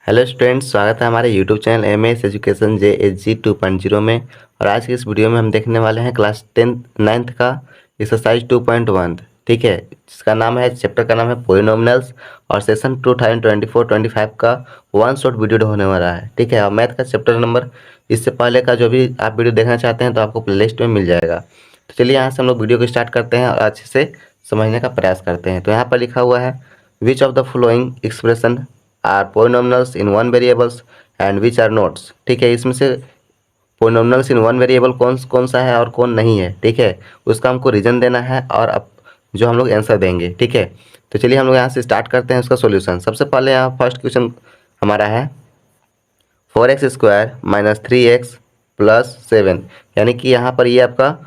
Hello students, स्वागत है हमारे YouTube channel MS education JHG 2.0 में। और आज की इस वीडियो में हम देखने वाले हैं क्लास 9th का एक्सरसाइज 2.1। ठीक है, जिसका नाम है, चैप्टर का नाम है पोलिनोमिनल्स और सेशन 2024-25 का वन शॉट वीडियो होने वाला है। ठीक है, और मैथ का चैप्टर नंबर इससे पहले का जो भी आप वीडियो देखना चाहते हैं तो आपको प्लेलिस्ट में मिल जाएगा। तो चलिए यहाँ से हम लोग वीडियो को स्टार्ट करते हैं और अच्छे से समझने का प्रयास करते हैं। तो यहाँ पर लिखा हुआ है, which of the following expression are polynomials in one variables and which are notes. ठीक है, इसमें से पोलिनोमिनल्स इन वन वेरिएबल कौन कौन सा है और कौन नहीं है। ठीक है, उसका हमको रीजन देना है और अब जो हम लोग आंसर देंगे। ठीक है, तो चलिए हम लोग यहाँ से स्टार्ट करते हैं उसका सॉल्यूशन। सबसे पहले यहाँ फर्स्ट क्वेश्चन हमारा है 4x² - 3x + 7, यानी कि यहाँ पर ये आपका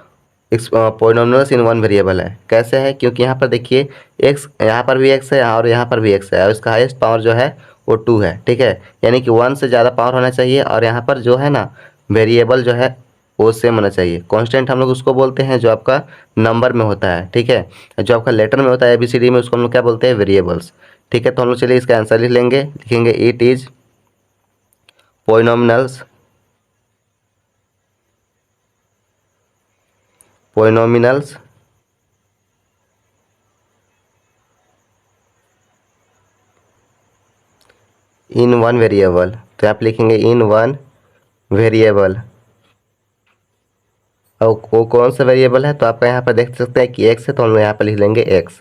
पोलिनोमिनल्स इन वन वेरिएबल है। कैसे है, क्योंकि यहाँ पर देखिए x, यहाँ पर भी x है और यहाँ पर भी x है और इसका हाईएस्ट पावर जो है वो 2 है। ठीक है, यानी कि 1 से ज़्यादा पावर होना चाहिए और यहाँ पर जो है ना वेरिएबल जो है वो सेम होना चाहिए। कांस्टेंट हम लोग उसको बोलते हैं जो आपका नंबर में होता है। ठीक है, जो आपका लेटर में होता है ABCD में, उसको हम लोग क्या बोलते हैं, वेरिएबल्स। ठीक है, तो हम लोग चलिए इसका आंसर लिख लेंगे। लिखेंगे it is polynomials in one variable. तो आप लिखेंगे इन वन वेरिएबल, और वो कौन सा वेरिएबल है, तो आपका यहाँ पर देख सकते हैं कि x है, तो हम लोग यहाँ पर लिख लेंगे x।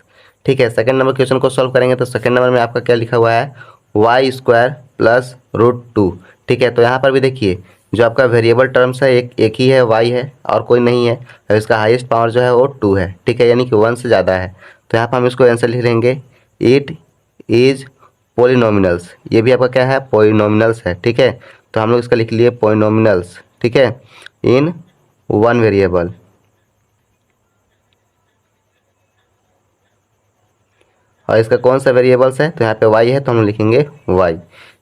ठीक है, सेकंड नंबर क्वेश्चन को सॉल्व करेंगे तो सेकंड नंबर में आपका क्या लिखा हुआ है, y² + √2। ठीक है, तो यहाँ पर भी देखिए जो आपका वेरिएबल टर्म्स है एक ही है, y है और कोई नहीं है, और इसका हाईएस्ट पावर जो है वो 2 है। ठीक है, यानी कि 1 से ज़्यादा है। तो यहाँ पर हम इसको आंसर लिख लेंगे, इट इज पोलिनोमिनल्स। ये भी आपका क्या है, पोलिनोमिनल्स है। ठीक है, तो हम लोग इसका लिख लिए पोलिनोमिनल्स। ठीक है, इन वन वेरिएबल। और इसका कौन सा वेरिएबल्स है, तो यहाँ पे y है, तो हम लोग लिखेंगे y।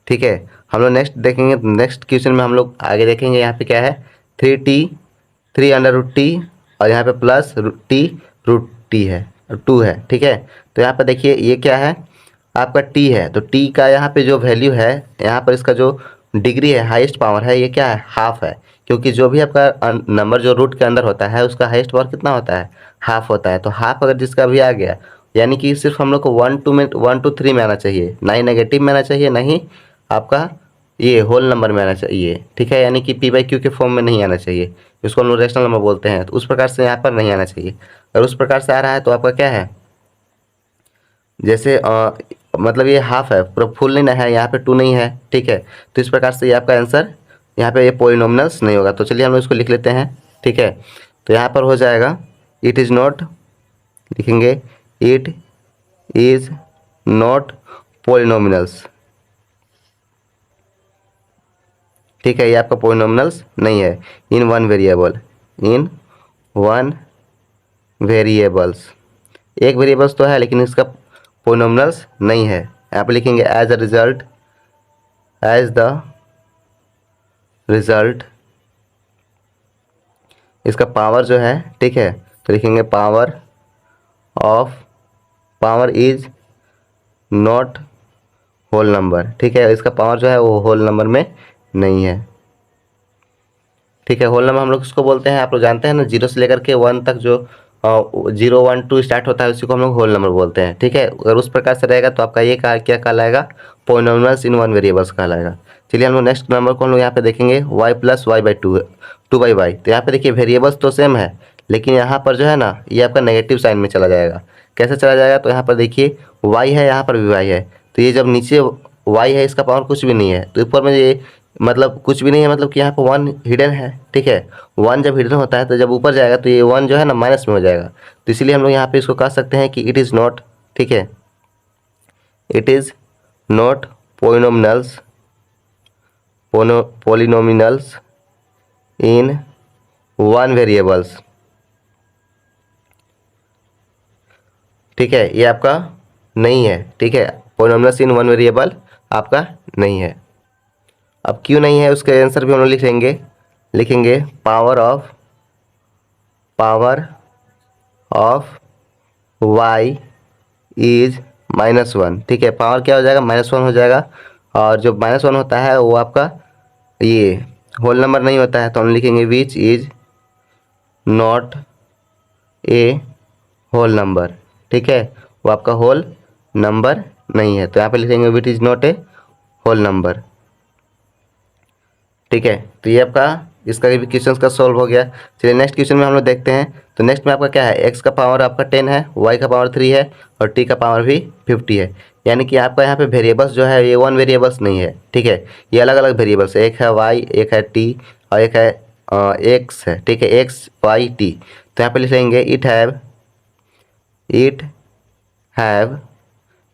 ठीक है, हम लोग नेक्स्ट देखेंगे। नेक्स्ट क्वेश्चन में हम लोग आगे देखेंगे, यहाँ पे क्या है, 3t और यहाँ पे प्लस t है और 2 है। ठीक है, तो यहाँ पर देखिए ये क्या है, आपका t है, तो t का यहाँ पे जो वैल्यू है, यहाँ पर इसका जो डिग्री है, हाईएस्ट पावर है, ये क्या है, हाफ है। क्योंकि जो भी आपका नंबर जो रूट के अंदर होता है उसका हाईएस्ट पावर कितना होता है, हाफ होता है। तो हाफ अगर जिसका भी आ गया, यानी कि सिर्फ हम लोग को 1 to 3 में आना चाहिए, ना ही नेगेटिव में आना चाहिए, ना ही आपका ये होल नंबर में आना चाहिए। ठीक है, यानी कि p/q के फॉर्म में नहीं आना चाहिए, इसको हम लोग रेशनल नंबर बोलते हैं। तो उस प्रकार से यहाँ पर नहीं आना चाहिए। अगर उस प्रकार से आ रहा है तो आपका क्या है, जैसे मतलब ये हाफ है, पूरा फुल नहीं है, यहाँ पे 2 नहीं है। ठीक है, तो इस प्रकार से ये आपका आंसर यहाँ पे ये पोलिनोमिनल्स नहीं होगा। तो चलिए हम लोग इसको लिख लेते हैं। ठीक है, तो यहाँ पर हो जाएगा, इट इज़ नॉट, लिखेंगे इट इज़ नॉट पोलिनोमिनल्स। ठीक है, ये आपका पोलिनोमिनल्स नहीं है इन वन वेरिएबल, इन वन वेरिएबल्स। एक वेरिएबल्स तो है लेकिन इसका पोलिनोमिनल्स नहीं है। यहाँ पे लिखेंगे एज द रिजल्ट इसका पावर जो है। ठीक है, तो लिखेंगे power is not whole number. ठीक है, इसका पावर जो है वो होल नंबर में नहीं है। ठीक है, होल नंबर हम लोग इसको बोलते हैं, आप लोग जानते हैं ना, 0 से लेकर के 1 तक जो 0 1 2 स्टार्ट होता है उसी को हम लोग होल नंबर बोलते हैं। ठीक है, अगर उस प्रकार से रहेगा तो आपका ये क्या कहलाएगा, पोलिनोमिनल्स इन वन वेरिएबल्स कहलाएगा। चलिए हम लोग नेक्स्ट नंबर को हम लोग यहाँ पे देखेंगे, y + y/2 2/y। तो यहाँ पे देखिए वेरिएबल्स तो सेम है, लेकिन यहाँ पर जो है ना ये आपका नेगेटिव साइन में चला जाएगा। कैसे चला जाएगा, तो यहाँ पर देखिए y है, यहाँ पर भी y है, तो ये जब नीचे y है इसका पावर कुछ भी नहीं है, तो ऊपर में ये मतलब कुछ भी नहीं है, मतलब कि यहाँ पर 1 हिडन है। ठीक है, 1 जब हिडन होता है तो जब ऊपर जाएगा तो ये 1 जो है ना माइनस में हो जाएगा। तो इसीलिए हम लोग यहाँ पे इसको कह सकते हैं कि इट इज़ नॉट, ठीक है, it is not polynomials in one variables. ठीक है, ये आपका नहीं है। ठीक है, पोलिनोमिनल्स इन वन वेरिएबल आपका नहीं है। अब क्यों नहीं है उसका आंसर भी हम लोग लिखेंगे पावर ऑफ y इज -1। ठीक है, पावर क्या हो जाएगा, -1 हो जाएगा, और जो -1 होता है वो आपका ये होल नंबर नहीं होता है, तो हम लिखेंगे which is not a whole number. ठीक है, वो आपका होल नंबर नहीं है, तो यहाँ पे लिखेंगे which is not a whole number. ठीक है, तो ये आपका इसका भी क्वेश्चन का सॉल्व हो गया। चलिए नेक्स्ट क्वेश्चन में हम लोग देखते हैं। तो नेक्स्ट में आपका क्या है, एक्स का पावर आपका 10 है, वाई का पावर 3 है और टी का पावर भी 50 है। यानी कि आपका यहाँ पे वेरिएबल्स जो है ये वन वेरिएबल्स नहीं है। ठीक है, ये अलग अलग वेरिएबल्स है, एक है वाई, एक है टी और एक है एक्स है। ठीक है, एक्स वाई टी। तो यहाँ पे लिखेंगे इट हैव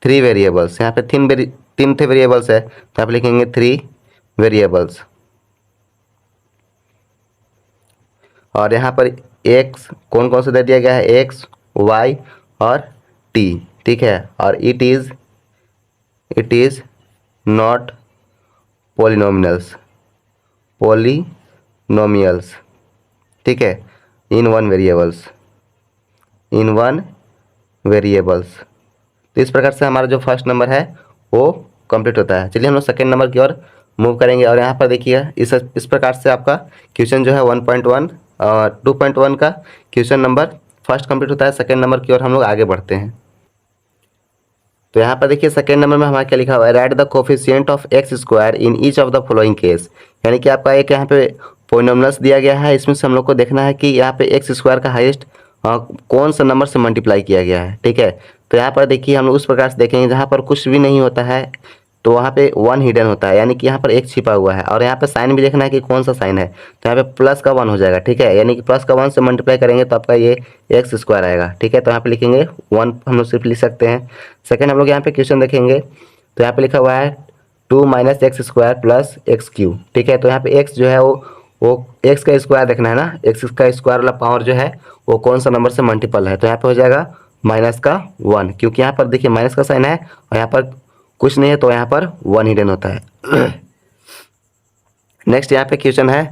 3 वेरिएबल्स। यहाँ पे तीन थे वेरिएबल्स है, तो यहाँ पे लिखेंगे 3 वेरिएबल्स। और यहाँ पर एक्स कौन कौन से दे दिया गया है, एक्स वाई और टी। ठीक है, और इट इज नॉट पॉलिनोमियल्स। ठीक है, इन वन वेरिएबल्स। तो इस प्रकार से हमारा जो फर्स्ट नंबर है वो कंप्लीट होता है। चलिए हम लोग सेकेंड नंबर की ओर मूव करेंगे। और यहाँ पर देखिए इस प्रकार से आपका क्वेश्चन जो है 1.1 2.1 का क्वेश्चन नंबर फर्स्ट कंप्लीट होता है। सेकेंड नंबर की ओर हम लोग आगे बढ़ते हैं। तो यहाँ पर देखिए सेकेंड नंबर में हमारा क्या लिखा हुआ है, right the coefficient of x square in each of the following case. यानी कि आपका एक यहाँ पे पोलिनोमियल्स दिया गया है, इसमें से हम लोग को देखना है कि यहाँ पे एक्स स्क्वायर का हाईएस्ट कौन सा नंबर से मल्टीप्लाई किया गया है। ठीक है, तो यहाँ पर देखिए हम लोग उस प्रकार से देखेंगे जहाँ पर कुछ भी नहीं होता है तो वहाँ पे 1 हिडन होता है, यानी कि यहाँ पर एक छिपा हुआ है। और यहाँ पे साइन भी देखना है कि कौन सा साइन है, तो यहाँ पे प्लस का 1 हो जाएगा। ठीक है, यानी कि प्लस का 1 से मल्टीप्लाई करेंगे तो आपका ये एक्स स्क्वायर आएगा। ठीक है, तो यहाँ पे लिखेंगे 1 हम लोग सिर्फ लिख सकते हैं। सेकेंड हम लोग यहाँ पे क्वेश्चन देखेंगे, तो यहाँ पे लिखा हुआ है 2 - x square plus x Q. ठीक है, तो यहाँ पे एक्स जो है वो एक्स का स्क्वायर देखना है ना, एक्स का स्क्वायर वाला पावर जो है वो कौन सा नंबर से मल्टीपल है, तो यहाँ पे हो जाएगा -1, क्योंकि यहाँ पर देखिए माइनस का साइन है और यहाँ पर कुछ नहीं है, तो यहाँ पर 1 हिडन होता है। नेक्स्ट यहाँ पे क्वेश्चन है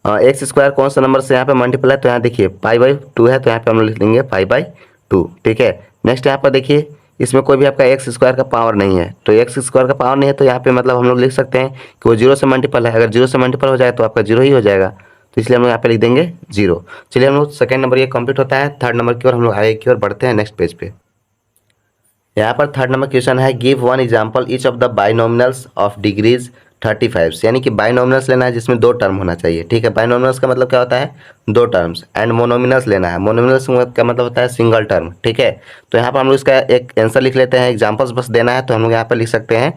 एक्स स्क्वायर कौन सा नंबर से यहाँ पे मल्टीपल है, तो यहाँ देखिए π/2 है, तो यहाँ पे हम लोग लिख लेंगे π/2। ठीक है, नेक्स्ट यहाँ पर देखिए इसमें कोई भी आपका एक्स स्क्वायर का पावर नहीं है, तो एक्स स्क्वायर का पावर नहीं है तो यहाँ पे मतलब हम लोग लिख सकते हैं कि वो 0 से मल्टीपल है। अगर 0 से मल्टीपल हो जाए तो आपका 0 ही हो जाएगा, तो इसलिए हम लोग यहाँ पे लिख देंगे 0। चलिए हम लोग सेकंड नंबर ये कंप्लीट होता है। थर्ड नंबर की ओर हम लोग आगे की ओर बढ़ते हैं नेक्स्ट पेज पे। यहाँ पर थर्ड नंबर क्वेश्चन है give 1 example each of the binomials of degrees 35। यानी कि बाइनोमिनल्स लेना है जिसमें 2 टर्म होना चाहिए। ठीक है, बाइनोमिनल्स का मतलब क्या होता है, 2 टर्म्स। एंड मोनोमिनल्स लेना है, मोनोमिनल्स का मतलब होता है सिंगल टर्म। ठीक है, तो यहाँ पर हम लोग इसका एक आंसर लिख लेते हैं, एग्जाम्पल्स बस देना है, तो हम लोग यहाँ पर लिख सकते हैं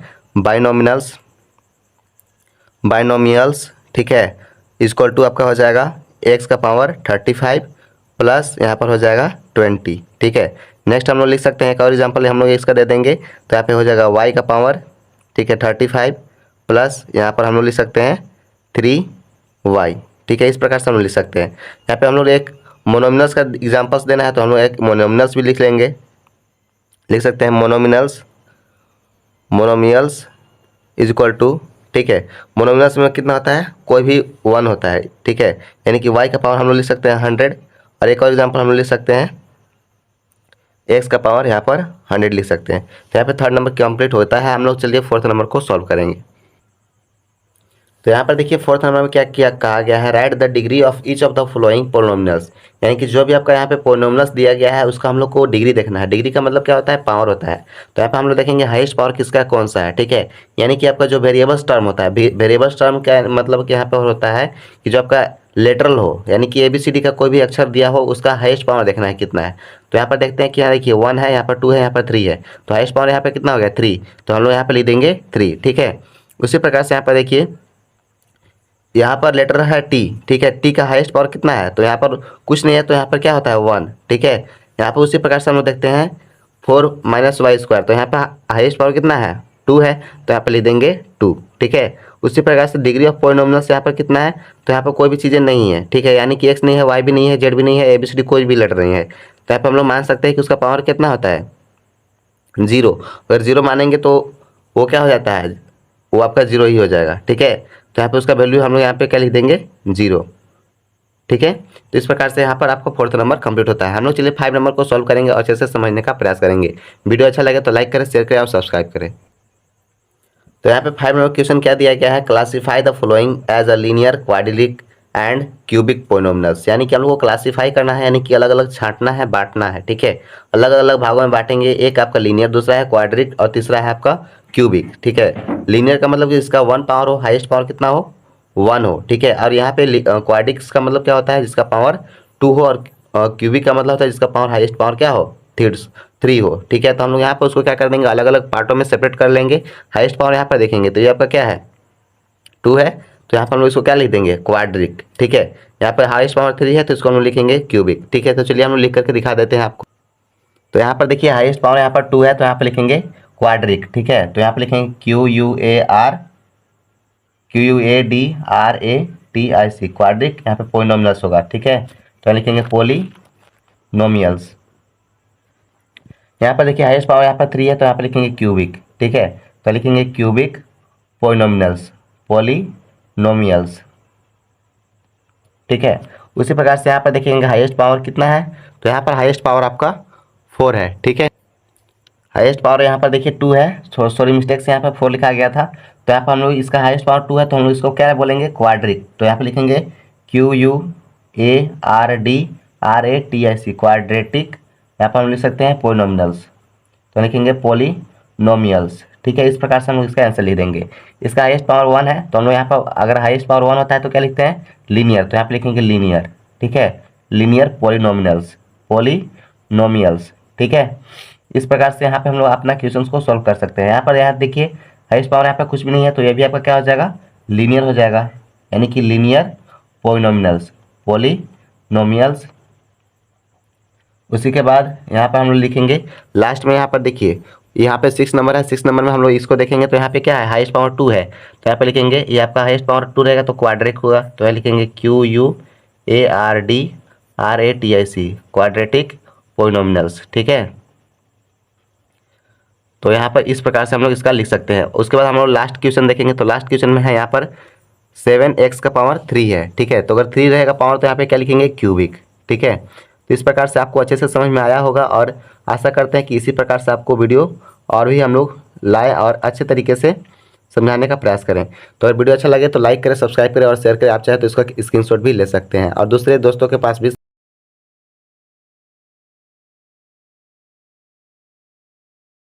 बाइनोमियल्स। ठीक है, इक्वल टू आपका हो जाएगा एक्स का पावर 35 प्लस यहाँ पर हो जाएगा 20। ठीक है, नेक्स्ट हम लोग लिख सकते हैं एक और एग्जांपल हम लोग इसका दे देंगे, तो यहाँ पे हो जाएगा y का पावर, ठीक है 35 प्लस यहाँ पर हम लोग लिख सकते हैं 3y। ठीक है, इस प्रकार से हम लोग लिख सकते हैं। यहाँ पे हम लोग एक मोनोमिनल्स का एग्जांपल्स देना है, तो हम लोग एक मोनोमिनल्स भी लिख लेंगे, लिख सकते हैं मोनोमियल्स इज इक्वल टू। ठीक है, मोनोमिनल्स में कितना होता है, कोई भी 1 होता है। ठीक है, यानी कि y का पावर हम लोग लिख सकते हैं 100। और एक और एग्जांपल हम लोग लिख सकते हैं एक्स का पावर यहाँ पर 100 लिख सकते हैं। तो यहाँ पे थर्ड नंबर कंप्लीट होता है। हम लोग चलिए फोर्थ नंबर को सॉल्व करेंगे। तो यहाँ पर देखिए फोर्थ नंबर में क्या कहा गया है, right the degree of each of the following polynomials. यानी कि जो भी आपका यहाँ पे पोलिनोमियल्स दिया गया है उसका हम लोग को डिग्री देखना है। डिग्री का मतलब क्या होता है, पावर होता है। तो यहाँ पे हम लोग देखेंगे हाईएस्ट पावर किसका कौन सा है। ठीक है, यानी कि आपका जो वेरिएबल्स टर्म होता है, वेरिएबल्स टर्म क्या मतलब कि यहाँ पर होता है कि जो आपका लेटरल हो, यानी कि ABCD का कोई भी अक्षर दिया हो उसका हाईएस्ट पावर देखना है कितना है। तो यहाँ पर देखते हैं कि यहाँ देखिए 1 है, यहाँ पर 2 है, यहाँ पर 3 है, तो हाईएस्ट पावर यहाँ पे कितना हो गया 3, तो हम लोग यहाँ पर लिख देंगे 3। ठीक है, उसी प्रकार से यहाँ पर देखिए यहाँ पर लेटर है T। ठीक है, T का हाईएस्ट पावर कितना है, तो यहाँ पर कुछ नहीं है, तो यहाँ पर क्या होता है 1। ठीक है, यहाँ पर उसी प्रकार से हम लोग देखते हैं 4 - y², तो यहाँ पर हाईएस्ट पावर कितना है 2 है, तो यहाँ पर लिख देंगे 2। ठीक है, उसी प्रकार से डिग्री ऑफ पोलिनोमियल्स यहाँ पर कितना है, तो यहाँ पर कोई भी चीज़ें नहीं है। ठीक है, यानी कि x नहीं है, y भी नहीं है, z भी नहीं है, ABCD कोई भी लेटर नहीं है, तो यहाँ पर हम लोग मान सकते हैं कि उसका पावर कितना होता है 0। अगर 0 मानेंगे तो वो क्या हो जाता है, वो आपका 0 ही हो जाएगा। ठीक है, तो यहाँ पे उसका वैल्यू हम लोग यहाँ पे क्या लिख देंगे 0। ठीक है, तो इस प्रकार से यहाँ पर आपका फोर्थ नंबर कंप्लीट होता है। हम लोग चलिए 5 नंबर को सॉल्व करेंगे और अच्छे से समझने का प्रयास करेंगे। वीडियो अच्छा लगे तो लाइक करें, शेयर करें और सब्सक्राइब करें। तो यहाँ पे 5 नंबर क्वेश्चन क्या दिया गया है, classify the following as a linear quadratic and cubic polynomials. यानी कि हम लोग को क्लासीफाई करना है, यानी कि अलग अलग छांटना है, बांटना है, ठीक है। अलग अलग भागों में बांटेंगे, एक आपका लीनियर, दूसरा है क्वाड्रिक और तीसरा है आपका क्यूबिक, ठीक है। लीनियर का मतलब कि इसका 1 पावर हो, हाईएस्ट पावर कितना हो, 1 हो, ठीक है। और यहाँ पे क्वाड्रिक्स का मतलब क्या होता है, जिसका पावर 2 हो, और क्यूबिक का मतलब होता है जिसका पावर हाईएस्ट पावर क्या हो, 3 हो, ठीक है। तो हम लोग यहाँ पर उसको क्या कर देंगे, अलग अलग पार्टों में सेपरेट कर लेंगे। हाईएस्ट पावर यहाँ पर देखेंगे तो ये आपका क्या है, 2 है, तो यहाँ पर हम लोग इसको क्या लिख देंगे, क्वाड्रिक, ठीक है। यहाँ पर हाईएस्ट पावर 3 है तो इसको हम लोग लिखेंगे क्यूबिक, ठीक है। तो चलिए हम लोग लिख करके दिखा देते हैं आपको। तो यहाँ पर देखिए हाईएस्ट पावर यहाँ पर 2 है, तो यहाँ पर लिखेंगे क्वाड्रिक, ठीक है। तो यहाँ पर लिखेंगे QUADRATIC क्वाड्रिक, यहाँ पे पोलिनोमियल्स होगा, ठीक है। तो यहाँ लिखेंगे पोलिनोमियल्स। यहाँ पर देखिए हाईएस्ट पावर यहाँ पर 3 है, तो यहाँ पर लिखेंगे क्यूबिक, ठीक है। तो लिखेंगे क्यूबिक पोलिनोमियल्स, पोलिनोमियल्स, ठीक है। उसी प्रकार से यहाँ पर देखेंगे हाईएस्ट पावर कितना है, तो यहाँ पर हाईएस्ट पावर आपका 4 है, ठीक है। हाईएस्ट पावर यहाँ पर देखिए 2 है, सॉरी मिस्टेक से यहाँ पर 4 लिखा गया था। तो यहाँ पर हम लोग इसका हाईएस्ट पावर 2 है, तो हम लोग इसको क्या बोलेंगे, क्वाड्रिक। तो यहाँ पर लिखेंगे QUARDRATIC क्वाड्रेटिक। यहाँ पर हम लिख सकते हैं पोलिनोमियल्स, तो लिखेंगे पोलिनोमियल्स, ठीक है। इस प्रकार से हम लोग इसका आंसर लिख देंगे। इसका हाईएस्ट पावर 1 है, तो हम लोग यहाँ पर अगर हाईएस्ट पावर 1 होता है तो क्या लिखते हैं, लीनियर। तो यहाँ पर लिखेंगे लीनियर, ठीक है, लीनियर पोलिनोमियल्स, पोलिनोमियल्स, ठीक है। इस प्रकार से यहाँ पे हम लोग अपना क्वेश्चन को सॉल्व कर सकते हैं। यहाँ देखिए हाईएस्ट पावर यहाँ पे कुछ भी नहीं है, तो ये भी आपका क्या हो जाएगा, लीनियर हो जाएगा, यानी कि लीनियर पोलिनोमियल्स, पोलिनोमियल्स। उसी के बाद यहाँ पर हम लोग लिखेंगे लास्ट में, यहाँ पर देखिए यहाँ पे 6 नंबर है, 6 नंबर में हम लोग इसको देखेंगे। तो यहाँ पे क्या है, हाईएस्ट पावर 2 है, तो यहाँ पे लिखेंगे ये आपका हाईएस्ट पावर 2 रहेगा, तो क्वाड्रिक होगा। तो यहाँ लिखेंगे QUARDRATIC क्वाड्रेटिक पोलिनोमियल्स, ठीक है। तो यहाँ पर इस प्रकार से हम लोग इसका लिख सकते हैं। उसके बाद हम लोग लास्ट क्वेश्चन देखेंगे। तो लास्ट क्वेश्चन में है यहाँ पर 7x का पावर 3 है, ठीक है। तो अगर 3 रहेगा पावर तो यहाँ पे क्या लिखेंगे, क्यूबिक, ठीक है। तो इस प्रकार से आपको अच्छे से समझ में आया होगा, और आशा करते हैं कि इसी प्रकार से आपको वीडियो और भी हम लोग लाए और अच्छे तरीके से समझाने का प्रयास करें। तो अगर वीडियो अच्छा लगे तो लाइक करें, सब्सक्राइब करें और शेयर करें। आप चाहे तो इसका स्क्रीनशॉट भी ले सकते हैं और दूसरे दोस्तों के पास भी